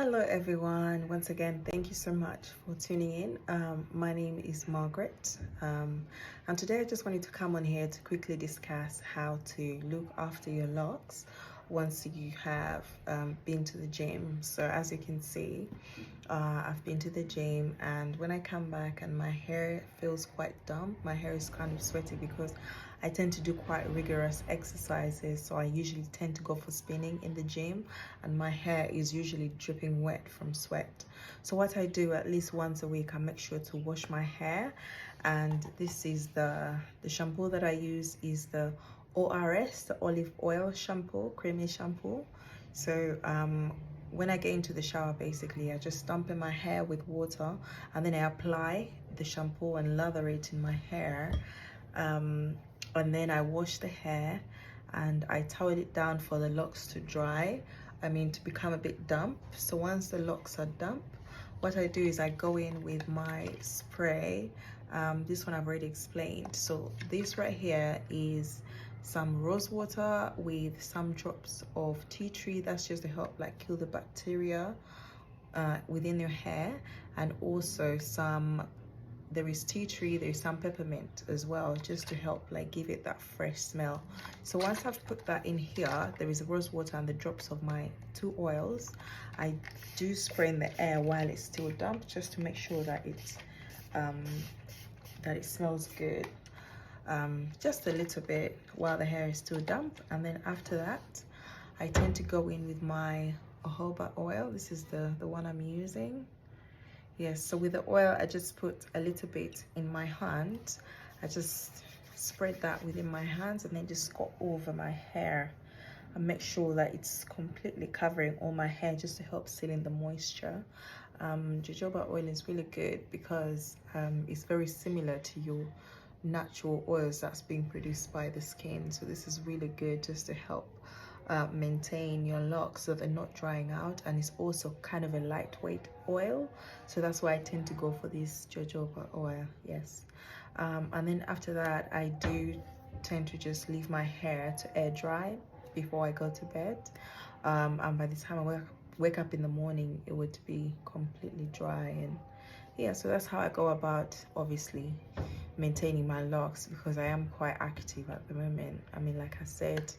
Hello everyone, once again thank you so much for tuning in. My name is Margaret, and today I just wanted to come on here to quickly discuss how to look after your locks once you have been to the gym. So as you can see, I've been to the gym, and when I come back and my hair feels quite damp, my hair is kind of sweaty because I tend to do quite rigorous exercises. So I usually tend to go for spinning in the gym, and my hair is usually dripping wet from sweat. So what I do at least once a week, I make sure to wash my hair. And this is the shampoo that I use is the ORS, the olive oil shampoo, creamy shampoo. So when I get into the shower, basically I just dump in my hair with water, and then I apply the shampoo and lather it in my hair, and then I wash the hair and I towel it down for the locks to dry, to become a bit damp. So once the locks are damp, what I do is I go in with my spray. This one I've already explained. So this right here is some rose water with some drops of tea tree. That's just to help kill the bacteria within your hair, and also there is tea tree, there's some peppermint as well, just to help give it that fresh smell. So once I've put that in here, there is rose water and the drops of my two oils. I do spray in the air while it's still damp, just to make sure that it smells good. Just a little bit while the hair is still damp, and then after that I tend to go in with my jojoba oil. This is the one I'm using. Yes, so with the oil I just put a little bit in my hand. I just spread that within my hands and then just go over my hair and make sure that it's completely covering all my hair, just to help seal in the moisture. Jojoba oil is really good because it's very similar to your natural oils that's being produced by the skin. So this is really good just to help maintain your locks so they're not drying out, and it's also kind of a lightweight oil, so that's why I tend to go for this jojoba oil. Yes. And then after that I do tend to just leave my hair to air dry before I go to bed, and by the time I wake up in the morning it would be completely dry. And yeah, so that's how I go about obviously maintaining my locks, because I am quite active at the moment. Like I said,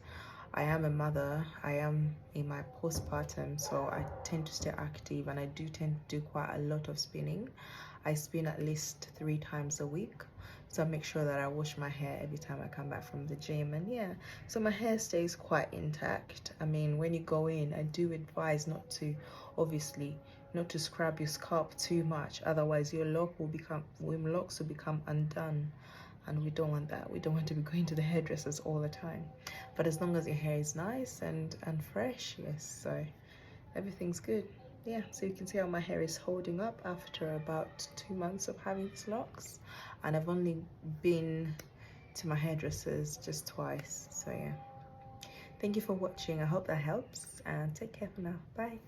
I am a mother, I am in my postpartum, so I tend to stay active, and I do tend to do quite a lot of spinning. I spin at least 3 times a week, so I make sure that I wash my hair every time I come back from the gym. And yeah, so my hair stays quite intact. When you go in, I do advise not to scrub your scalp too much, otherwise your locks will become undone, and we don't want that. We don't want to be going to the hairdressers all the time. But as long as your hair is nice and fresh, yes, so everything's good. Yeah, so you can see how my hair is holding up after about 2 months of having these locks, and I've only been to my hairdressers just twice. So yeah, thank you for watching. I hope that helps, and take care for now. Bye.